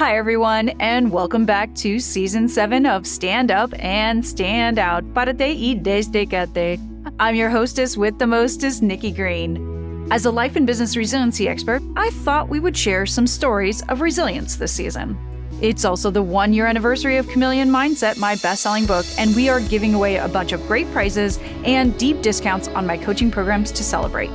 Hi, everyone, and welcome back to Season 7 of Stand Up and Stand Out. Párate y desdécate. I'm your hostess with the mostest, Nikki Green. As a life and business resiliency expert, I thought we would share some stories of resilience this season. It's also the 1-year anniversary of Chameleon Mindset, my best-selling book, and we are giving away a bunch of great prizes and deep discounts on my coaching programs to celebrate.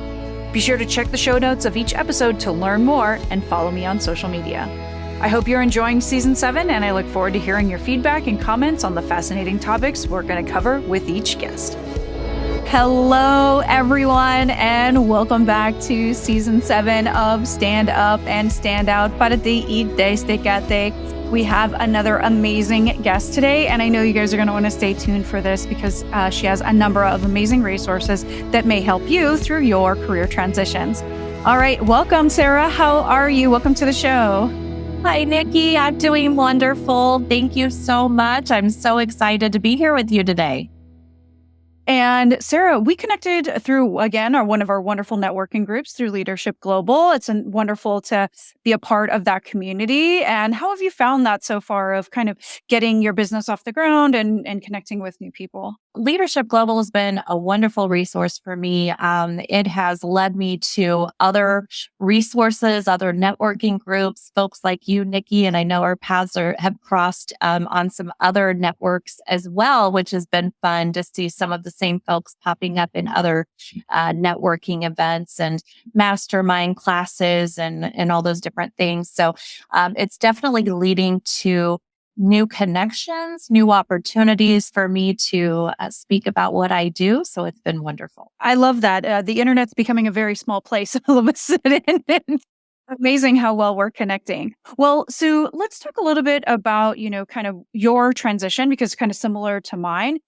Be sure to check the show notes of each episode to learn more and follow me on social media. I hope you're enjoying Season 7, and I look forward to hearing your feedback and comments on the fascinating topics we're going to cover with each guest. Hello, everyone, and welcome back to Season 7 of Stand Up and Stand Out. Párate y desdécate. We have another amazing guest today, and I know you guys are going to want to stay tuned for this because she has a number of amazing resources that may help you through your career transitions. All right, welcome, Sarah. How are you? Welcome to the show. Hi, Nikki. I'm doing wonderful. Thank you so much. I'm so excited to be here with you today. And Sarah, we connected through, again, one of our wonderful networking groups through Leadership Global. It's wonderful to be a part of that community. And how have you found that so far of kind of getting your business off the ground and connecting with new people? Leadership Global has been a wonderful resource for me. It has led me to other resources, other networking groups, folks like you, Nikki, and I know our paths have crossed on some other networks as well, which has been fun to see some of the same folks popping up in other networking events and mastermind classes and all those different things. So it's definitely leading to new connections, new opportunities for me to speak about what I do. So it's been wonderful. I love that. The internet's becoming a very small place all of a sudden. Amazing how well we're connecting. Well, Sue, let's talk a little bit about, kind of your transition because it's kind of similar to mine.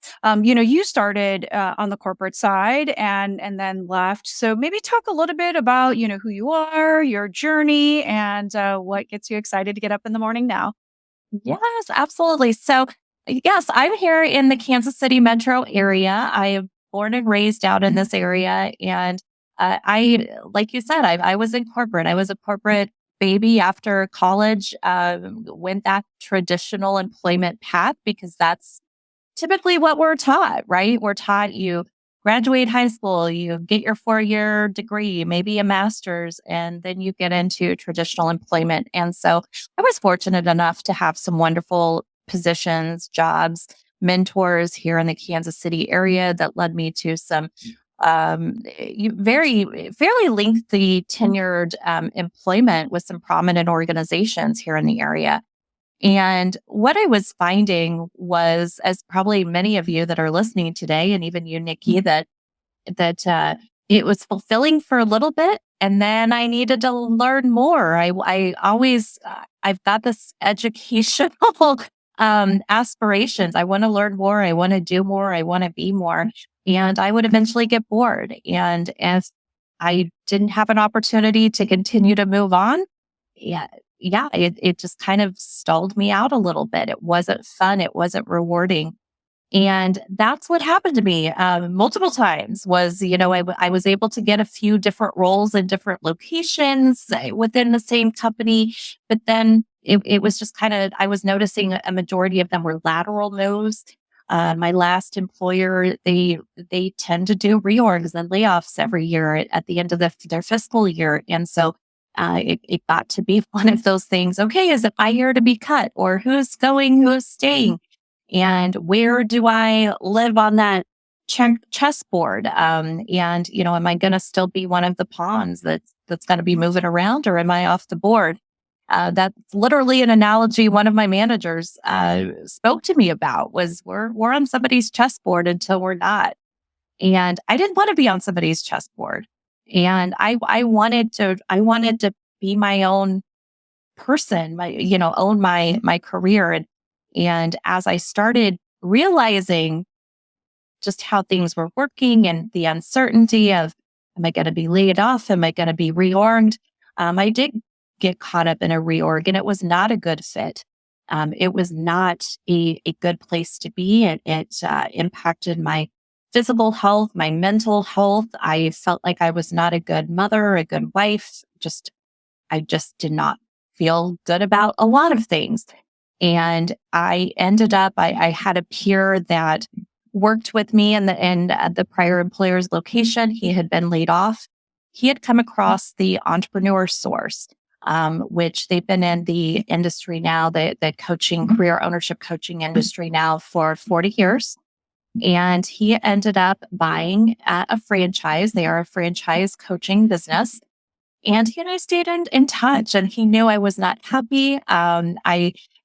You started on the corporate side and then left. So maybe talk a little bit about, who you are, your journey, and what gets you excited to get up in the morning now. Yes, absolutely. So, yes, I'm here in the Kansas City metro area. I am born and raised out in this area. And like you said, I was in corporate. I was a corporate baby after college, went that traditional employment path because that's typically what we're taught, right? We're taught you graduate high school, you get your 4-year degree, maybe a master's, and then you get into traditional employment. And so I was fortunate enough to have some wonderful positions, jobs, mentors here in the Kansas City area that led me to some fairly lengthy tenured employment with some prominent organizations here in the area. And what I was finding was, as probably many of you that are listening today, and even you, Nikki, that it was fulfilling for a little bit, and then I needed to learn more. I always I've got this educational aspirations. I want to learn more. I want to do more. I want to be more, and I would eventually get bored. And if I didn't have an opportunity to continue to move on, it just kind of stalled me out a little bit. It wasn't fun. It wasn't rewarding. And that's what happened to me multiple times was, I was able to get a few different roles in different locations within the same company. But then it was just kind of, I was noticing a majority of them were lateral moves. My last employer, they tend to do reorgs and layoffs every year at the end of their fiscal year. And so it got to be one of those things. Okay, is it my year to be cut, or who's going, who's staying, and where do I live on that chessboard? Am I going to still be one of the pawns that's going to be moving around, or am I off the board? That's literally an analogy one of my managers spoke to me about. Was we're on somebody's chessboard until we're not, and I didn't want to be on somebody's chessboard. And I wanted to be my own person, own my career. And as I started realizing just how things were working and the uncertainty of, am I going to be laid off? Am I going to be reorged? I did get caught up in a reorg, and it was not a good fit. It was not a good place to be. It impacted my physical health, my mental health. I felt like I was not a good mother, a good wife. I just did not feel good about a lot of things. And I ended up, I had a peer that worked with me at the prior employer's location. He had been laid off. He had come across the entrepreneur source, which they've been in the industry now, the coaching, career ownership coaching industry now for 40 years. And he ended up buying a franchise. They are a franchise coaching business. And he and I stayed in touch, and he knew I was not happy.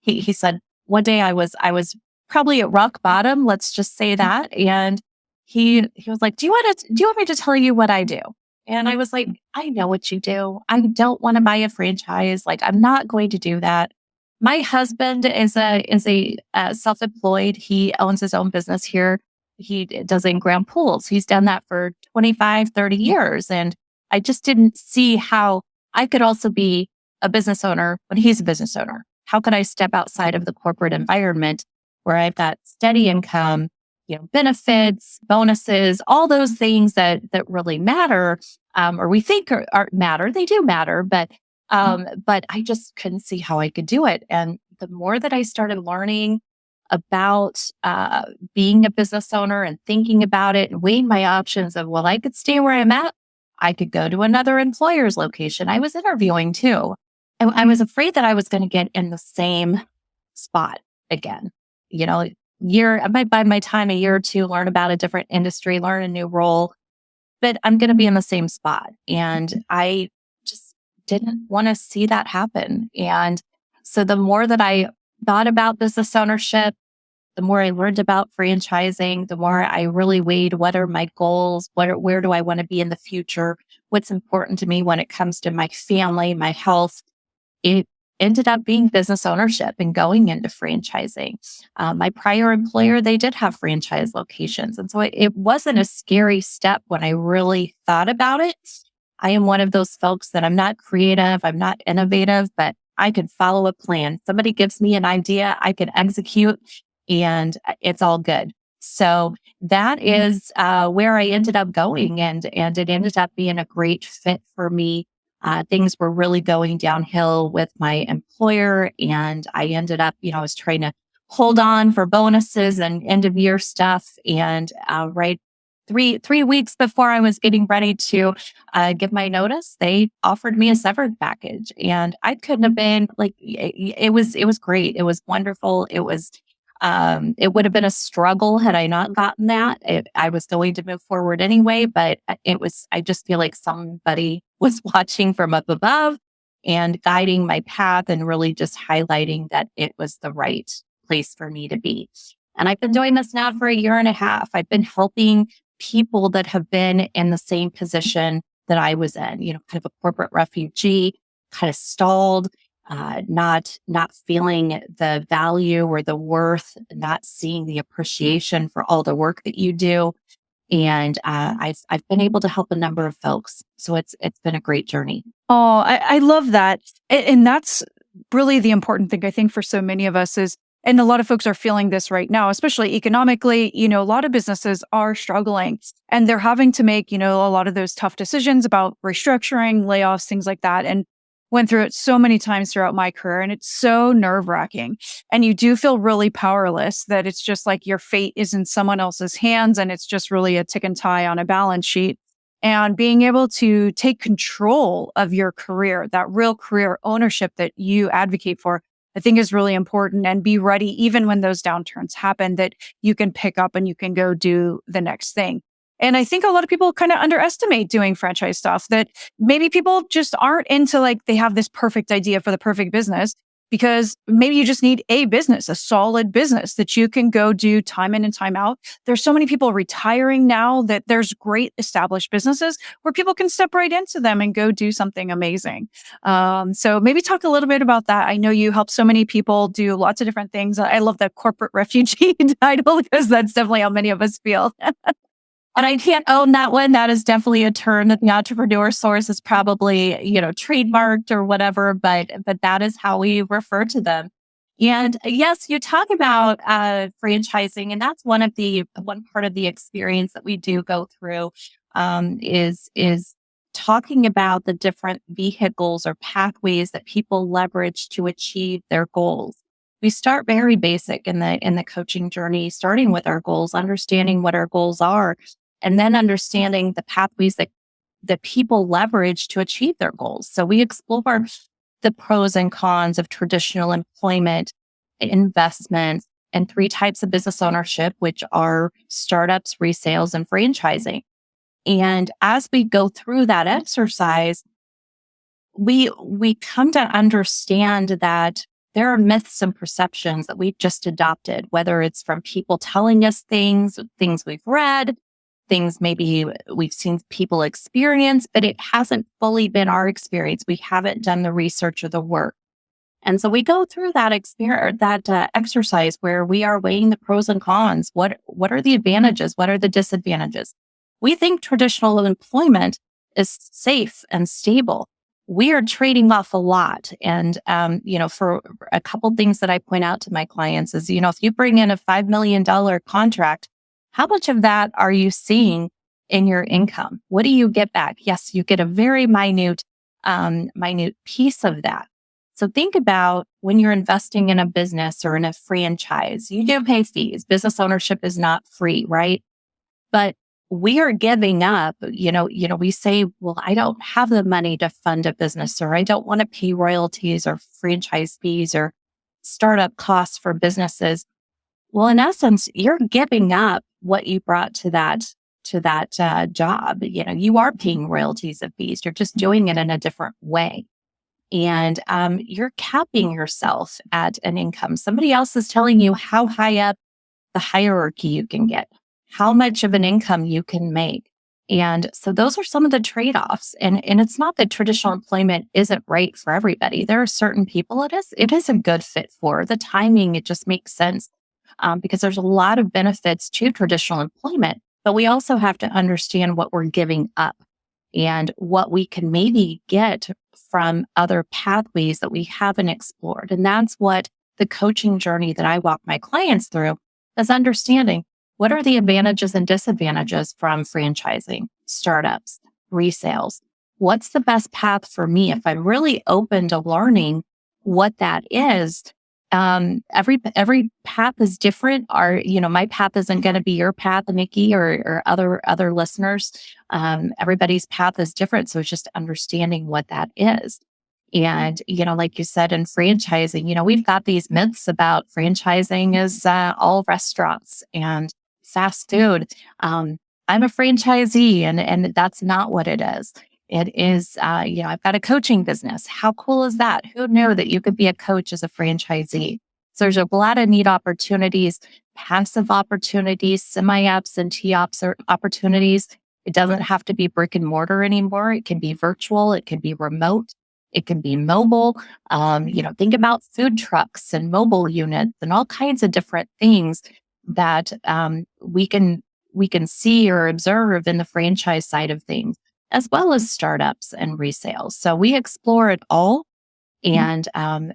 He said one day I was probably at rock bottom. Let's just say that. And he was like, do you want me to tell you what I do? And I was like, I know what you do. I don't want to buy a franchise. Like, I'm not going to do that. My husband is a self-employed. He owns his own business here. He does in ground pools. He's done that for 25, 30 years. And I just didn't see how I could also be a business owner when he's a business owner. How could I step outside of the corporate environment where I've got steady income, benefits, bonuses, all those things that really matter, or we think are matter. They do matter, but I just couldn't see how I could do it. And the more that I started learning about being a business owner and thinking about it and weighing my options of, well, I could stay where I'm at. I could go to another employer's location. I was interviewing too. And I was afraid that I was going to get in the same spot again. By my time, a year or two, learn about a different industry, learn a new role, but I'm going to be in the same spot. And I just didn't want to see that happen. And so the more that I thought about business ownership, the more I learned about franchising, the more I really weighed what are my goals, where do I want to be in the future, what's important to me when it comes to my family, my health. It ended up being business ownership and going into franchising. My prior employer, they did have franchise locations. And so it wasn't a scary step when I really thought about it. I am one of those folks that I'm not creative, I'm not innovative, but I could follow a plan. Somebody gives me an idea, I could execute, and it's all good. So that is where I ended up going, and it ended up being a great fit for me. Things were really going downhill with my employer, and I ended up, I was trying to hold on for bonuses and end of year stuff. And right 3 weeks before I was getting ready to give my notice, they offered me a severance package, and I couldn't have been like, it was great. It was wonderful. It would have been a struggle had I not gotten that. I was going to move forward anyway, but I just feel like somebody was watching from up above and guiding my path and really just highlighting that it was the right place for me to be. And I've been doing this now for a year and a half. I've been helping people that have been in the same position that I was in, kind of a corporate refugee, kind of stalled, not feeling the value or the worth, not seeing the appreciation for all the work that you do. And I've been able to help a number of folks. So it's been a great journey. Oh, I love that. And that's really the important thing, I think, for so many of us is, and a lot of folks are feeling this right now, especially economically, a lot of businesses are struggling and they're having to make, a lot of those tough decisions about restructuring, layoffs, things like that. And went through it so many times throughout my career, and it's so nerve-wracking. And you do feel really powerless, that it's just like your fate is in someone else's hands, and it's just really a tick and tie on a balance sheet. And being able to take control of your career, that real career ownership that you advocate for, I think is really important, and be ready even when those downturns happen, that you can pick up and you can go do the next thing. And I think a lot of people kind of underestimate doing franchise stuff, that maybe people just aren't into, like, they have this perfect idea for the perfect business, because maybe you just need a business, a solid business that you can go do time in and time out. There's so many people retiring now that there's great established businesses where people can step right into them and go do something amazing. So maybe talk a little bit about that. I know you help so many people do lots of different things. I love the corporate refugee title, because that's definitely how many of us feel. And I can't own that one. That is definitely a term that the entrepreneur source is probably, trademarked or whatever, but that is how we refer to them. And yes, you talk about franchising, and that's one part of the experience that we do go through is talking about the different vehicles or pathways that people leverage to achieve their goals. We start very basic in the coaching journey, starting with our goals, understanding what our goals are, and then understanding the pathways that people leverage to achieve their goals. So we explore the pros and cons of traditional employment, investments, and 3 types of business ownership, which are startups, resales, and franchising. And as we go through that exercise, we come to understand that there are myths and perceptions that we've just adopted, whether it's from people telling us things we've read, things maybe we've seen people experience, but it hasn't fully been our experience. We haven't done the research or the work. And so we go through that exercise where we are weighing the pros and cons. What are the advantages? What are the disadvantages? We think traditional employment is safe and stable. We are trading off a lot. And, for a couple things that I point out to my clients is, if you bring in a $5 million contract, how much of that are you seeing in your income? What do you get back? Yes, you get a very minute piece of that. So think about when you're investing in a business or in a franchise, you do pay fees. Business ownership is not free, right? But we are giving up, we say, well, I don't have the money to fund a business, or I don't want to pay royalties or franchise fees or startup costs for businesses. Well, in essence, you're giving up what you brought to that job. You are paying royalties and fees. You're just doing it in a different way. And you're capping yourself at an income. Somebody else is telling you how high up the hierarchy you can get, how much of an income you can make. And so those are some of the trade-offs. And it's not that traditional employment isn't right for everybody. There are certain people it is a good fit for. The timing, it just makes sense because there's a lot of benefits to traditional employment. But we also have to understand what we're giving up and what we can maybe get from other pathways that we haven't explored. And that's what the coaching journey that I walk my clients through is understanding what are the advantages and disadvantages from franchising, startups, resales. What's the best path for me if I'm really open to learning what that is? Every path is different. My path isn't going to be your path, Nikki, or other listeners. Everybody's path is different. So it's just understanding what that is. And, like you said, in franchising, we've got these myths about franchising is all restaurants and fast food. I'm a franchisee and that's not what it is. It is, I've got a coaching business. How cool is that? Who knew that you could be a coach as a franchisee? So there's a lot of neat opportunities, passive opportunities, semi-absentee opportunities. It doesn't have to be brick and mortar anymore. It can be virtual. It can be remote. It can be mobile. Think about food trucks and mobile units and all kinds of different things that we can see or observe in the franchise side of things, as well as startups and resales. So we explore it all and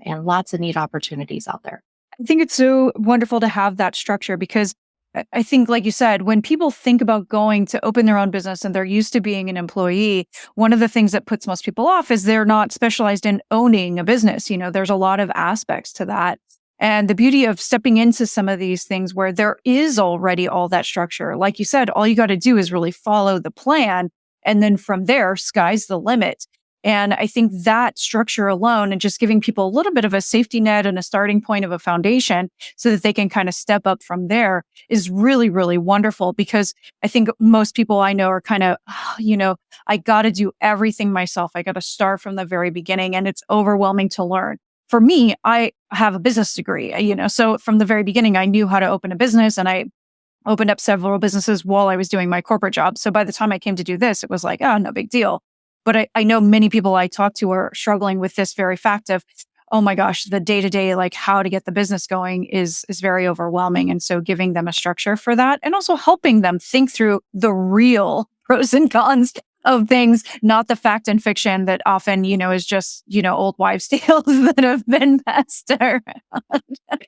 lots of neat opportunities out there. I think it's so wonderful to have that structure because I think, like you said, when people think about going to open their own business and they're used to being an employee, one of the things that puts most people off is they're not specialized in owning a business. There's a lot of aspects to that. And the beauty of stepping into some of these things where there is already all that structure, like you said, all you got to do is really follow the plan. And then from there, sky's the limit. And I think that structure alone and just giving people a little bit of a safety net and a starting point of a foundation so that they can kind of step up from there is really, really wonderful because I think most people I know are kind of, I got to do everything myself. I got to start from the very beginning and it's overwhelming to learn. For me, I have a business degree, so from the very beginning, I knew how to open a business and I opened up several businesses while I was doing my corporate job. So by the time I came to do this, it was like, no big deal. But I know many people I talk to are struggling with this very fact of, oh my gosh, the day-to-day, like how to get the business going is very overwhelming. And so giving them a structure for that and also helping them think through the real pros and cons of things, not the fact and fiction that often, is just, old wives' tales that have been passed around.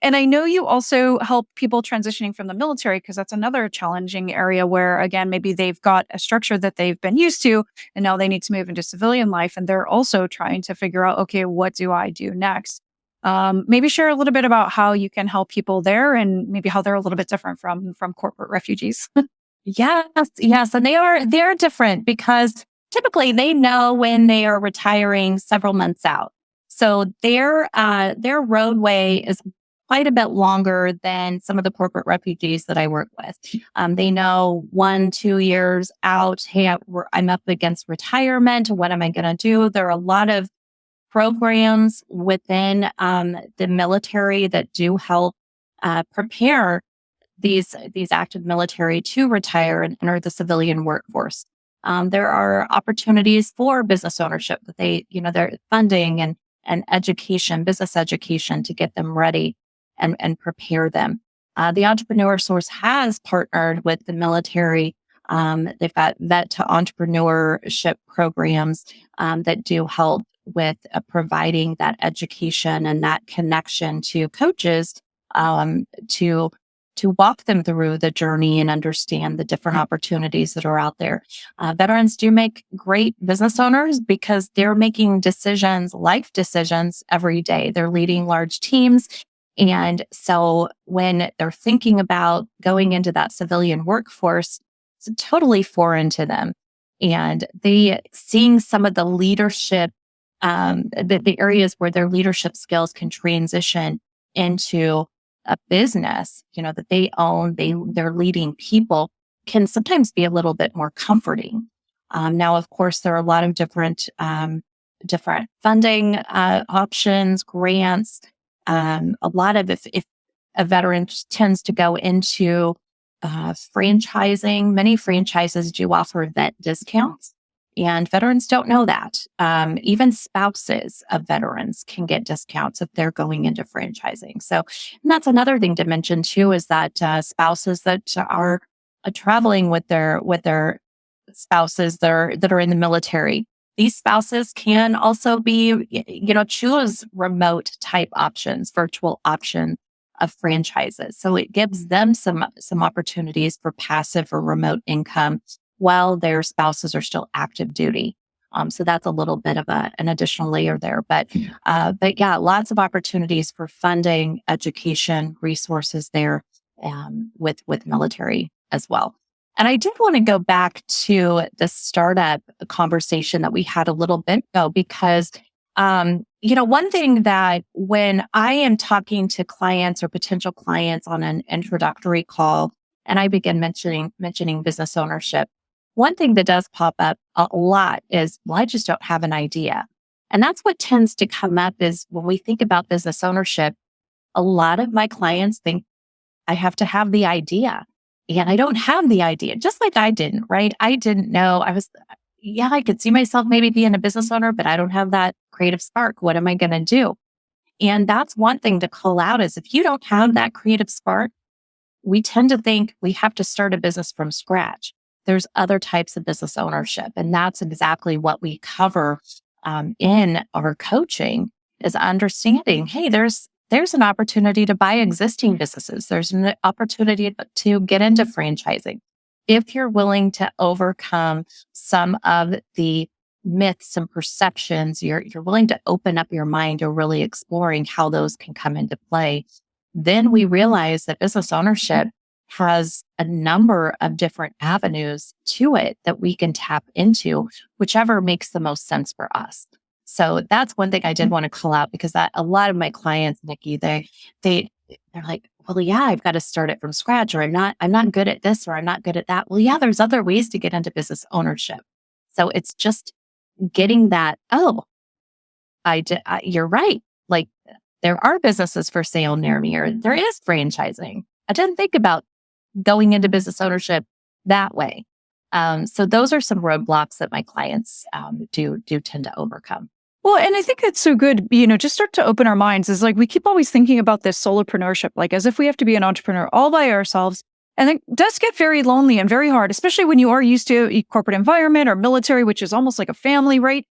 And I know you also help people transitioning from the military because that's another challenging area where, again, maybe they've got a structure that they've been used to, and now they need to move into civilian life. And they're also trying to figure out, okay, what do I do next? Maybe share a little bit about how you can help people there and maybe how they're a little bit different from corporate refugees. Yes, yes. And they're different because typically they know when they are retiring several months out. So their roadway is quite a bit longer than some of the corporate refugees that I work with. They know 1, 2 years out, hey, I'm up against retirement. What am I going to do? There are a lot of programs within the military that do help prepare these active military to retire and enter the civilian workforce. There are opportunities for business ownership that they're funding and education, business education to get them ready and prepare them. The Entrepreneur Source has partnered with the military. They've got vet to entrepreneurship programs that do help with providing that education and that connection to coaches to walk them through the journey and understand the different opportunities that are out there. Veterans do make great business owners because they're making decisions, life decisions every day. They're leading large teams. And so when they're thinking about going into that civilian workforce, it's totally foreign to them. And they seeing some of the leadership, the areas where their leadership skills can transition into a business, that they own, they're leading people can sometimes be a little bit more comforting. Now, of course, there are a lot of different funding options, grants. A lot of if a veteran tends to go into franchising, many franchises do offer vet discounts. And veterans don't know that. Even spouses of veterans can get discounts if they're going into franchising. So and that's another thing to mention too, is that spouses that are traveling with their spouses that are in the military, these spouses can also be, choose remote type options, virtual options of franchises. So it gives them some opportunities for passive or remote income while their spouses are still active duty. So that's a little bit of an additional layer there. But yeah, lots of opportunities for funding, education, resources there with military as well. And I did want to go back to the startup conversation that we had a little bit ago, because one thing that when I am talking to clients or potential clients on an introductory call, and I begin mentioning business ownership, one thing that does pop up a lot is, well, I just don't have an idea. And that's what tends to come up is when we think about business ownership, a lot of my clients think I have to have the idea. And I don't have the idea, just like I didn't, right? I didn't know. I could see myself maybe being a business owner, but I don't have that creative spark. What am I going to do? And that's one thing to call out is if you don't have that creative spark, we tend to think we have to start a business from scratch. There's other types of business ownership. And that's exactly what we cover in our coaching is understanding, hey, there's an opportunity to buy existing businesses. There's an opportunity to get into franchising. If you're willing to overcome some of the myths and perceptions, you're willing to open up your mind to really exploring how those can come into play, then we realize that business ownership has a number of different avenues to it that we can tap into, whichever makes the most sense for us. So that's one thing I did want to call out because that a lot of my clients, Nikki, they're like, well, yeah, I've got to start it from scratch, or I'm not good at this, or I'm not good at that. Well, yeah, there's other ways to get into business ownership. So it's just getting that. Oh, you're right. Like there are businesses for sale near me, or there is franchising. I didn't think about going into business ownership that way. So those are some roadblocks that my clients do tend to overcome. Well, and I think it's so good, just start to open our minds is like we keep always thinking about this solopreneurship, like as if we have to be an entrepreneur all by ourselves. And it does get very lonely and very hard, especially when you are used to a corporate environment or military, which is almost like a family, right?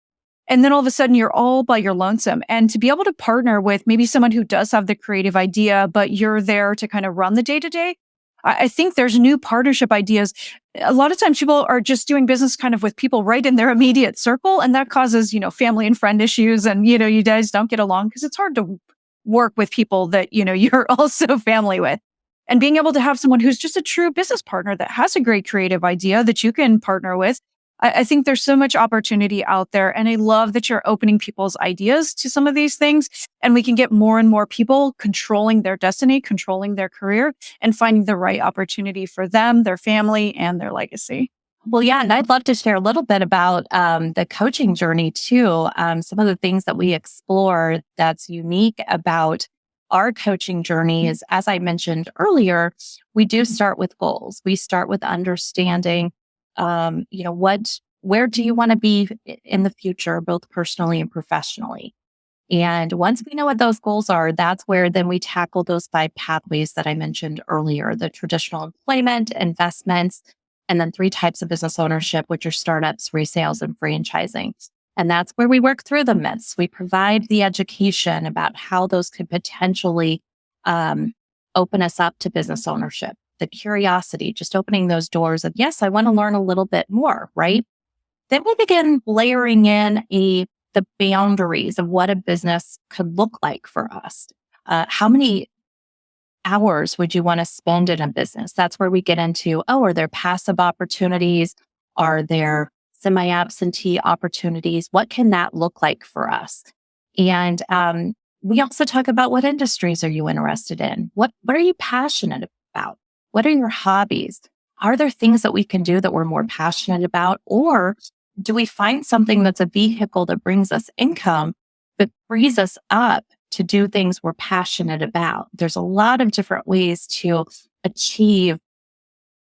And then all of a sudden you're all by your lonesome. And to be able to partner with maybe someone who does have the creative idea, but you're there to kind of run the day to day. I think there's new partnership ideas. A lot of times people are just doing business kind of with people right in their immediate circle. And that causes, family and friend issues. And, you guys don't get along because it's hard to work with people that, you're also family with. And being able to have someone who's just a true business partner that has a great creative idea that you can partner with. I think there's so much opportunity out there. And I love that you're opening people's ideas to some of these things. And we can get more and more people controlling their destiny, controlling their career, and finding the right opportunity for them, their family, and their legacy. Well, yeah, and I'd love to share a little bit about the coaching journey too. Some of the things that we explore that's unique about our coaching journey is, as I mentioned earlier, we do start with goals. We start with understanding, where do you want to be in the future, both personally and professionally? And once we know what those goals are, that's where then we tackle those 5 pathways that I mentioned earlier, the traditional employment, investments, and then 3 types of business ownership, which are startups, resales, and franchising. And that's where we work through the myths. We provide the education about how those could potentially open us up to business ownership, the curiosity, just opening those doors of, yes, I want to learn a little bit more, right? Then we begin layering in the boundaries of what a business could look like for us. How many hours would you want to spend in a business? That's where we get into, are there passive opportunities? Are there semi-absentee opportunities? What can that look like for us? And we also talk about, what industries are you interested in? What are you passionate about? What are your hobbies? Are there things that we can do that we're more passionate about? Or do we find something that's a vehicle that brings us income, but frees us up to do things we're passionate about? There's a lot of different ways to achieve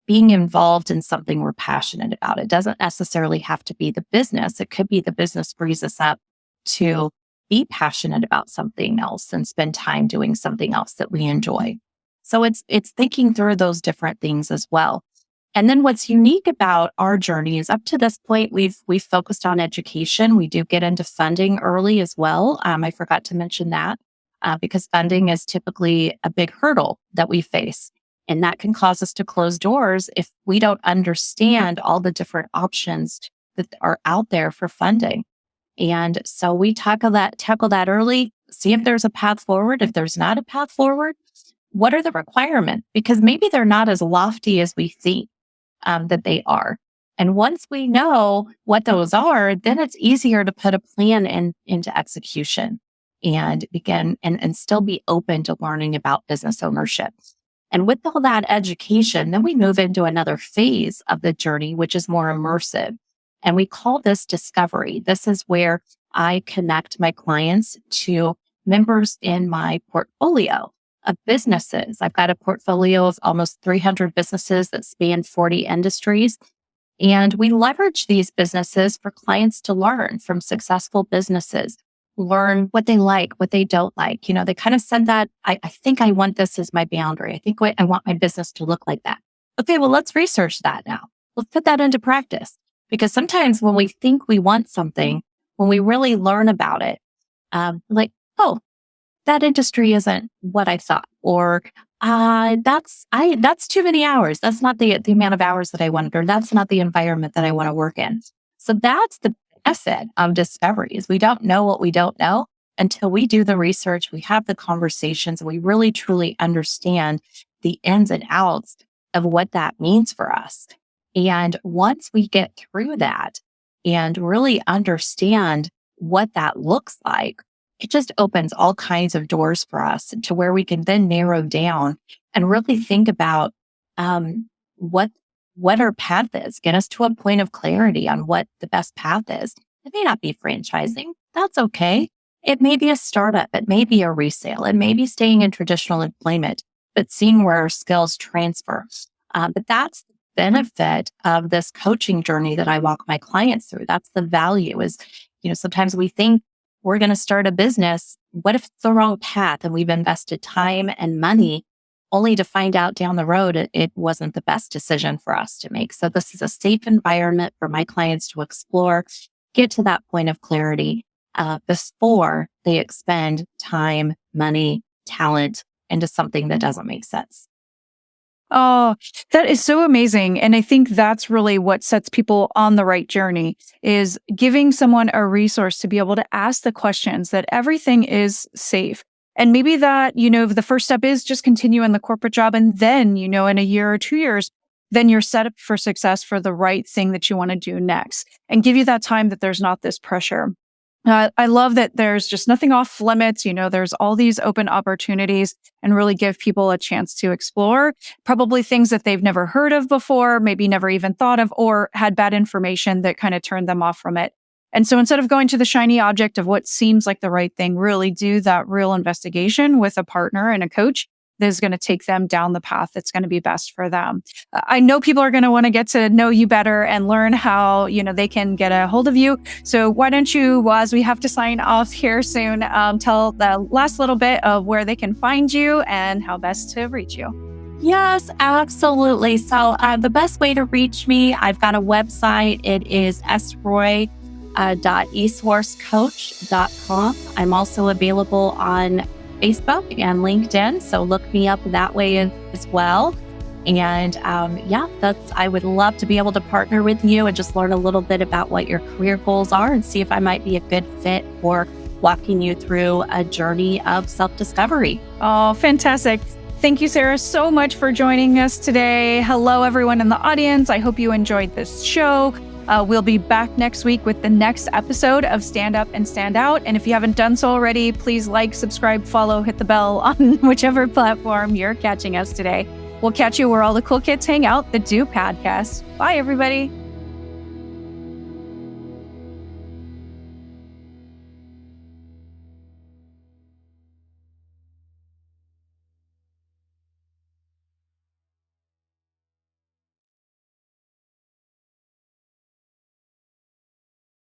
being involved in something we're passionate about. It doesn't necessarily have to be the business. It could be the business frees us up to be passionate about something else and spend time doing something else that we enjoy. So it's thinking through those different things as well. And then what's unique about our journey is, up to this point, we've focused on education. We do get into funding early as well. I forgot to mention that because funding is typically a big hurdle that we face. And that can cause us to close doors if we don't understand all the different options that are out there for funding. And so we tackle that early, see if there's a path forward. If there's not a path forward, what are the requirements? Because maybe they're not as lofty as we think that they are. And once we know what those are, then it's easier to put a plan into execution and begin and still be open to learning about business ownership. And with all that education, then we move into another phase of the journey, which is more immersive. And we call this discovery. This is where I connect my clients to members in my portfolio of businesses. I've got a portfolio of almost 300 businesses that span 40 industries. And we leverage these businesses for clients to learn from successful businesses, learn what they like, what they don't like. They kind of said that, I think I want this as my boundary. I think I want my business to look like that. Okay, well, let's research that now. Let's put that into practice. Because sometimes when we think we want something, when we really learn about it, that industry isn't what I thought, or that's too many hours. That's not the amount of hours that I want, or that's not the environment that I want to work in. So that's the benefit of discoveries. We don't know what we don't know until we do the research, we have the conversations, and we really truly understand the ins and outs of what that means for us. And once we get through that and really understand what that looks like, it just opens all kinds of doors for us to where we can then narrow down and really think about what our path is, get us to a point of clarity on what the best path is. It may not be franchising. That's okay. It may be a startup. It may be a resale. It may be staying in traditional employment, but seeing where our skills transfer. But that's the benefit of this coaching journey that I walk my clients through. That's the value is, sometimes we think we're going to start a business. What if it's the wrong path and we've invested time and money only to find out down the road it wasn't the best decision for us to make. So this is a safe environment for my clients to explore, get to that point of clarity before they expend time, money, talent into something that doesn't make sense. Oh, that is so amazing. And I think that's really what sets people on the right journey is giving someone a resource to be able to ask the questions that everything is safe. And maybe that, the first step is just continue in the corporate job. And then, in a year or 2 years, then you're set up for success for the right thing that you want to do next and give you that time that there's not this pressure. I love that there's just nothing off limits. There's all these open opportunities and really give people a chance to explore probably things that they've never heard of before, maybe never even thought of, or had bad information that kind of turned them off from it. And so instead of going to the shiny object of what seems like the right thing, really do that real investigation with a partner and a coach that is going to take them down the path that's going to be best for them. I know people are going to want to get to know you better and learn how, they can get a hold of you. So why don't you, as we have to sign off here soon, tell the last little bit of where they can find you and how best to reach you. Yes, absolutely. So the best way to reach me, I've got a website. It is sroy.esourcecoach.com. I'm also available on Facebook and LinkedIn. So look me up that way as well. And I would love to be able to partner with you and just learn a little bit about what your career goals are and see if I might be a good fit for walking you through a journey of self-discovery. Oh, fantastic. Thank you, Sarah, so much for joining us today. Hello, everyone in the audience. I hope you enjoyed this show. We'll be back next week with the next episode of Stand Up and Stand Out. And if you haven't done so already, please like, subscribe, follow, hit the bell on whichever platform you're catching us today. We'll catch you where all the cool kids hang out, the Do Podcast. Bye, everybody.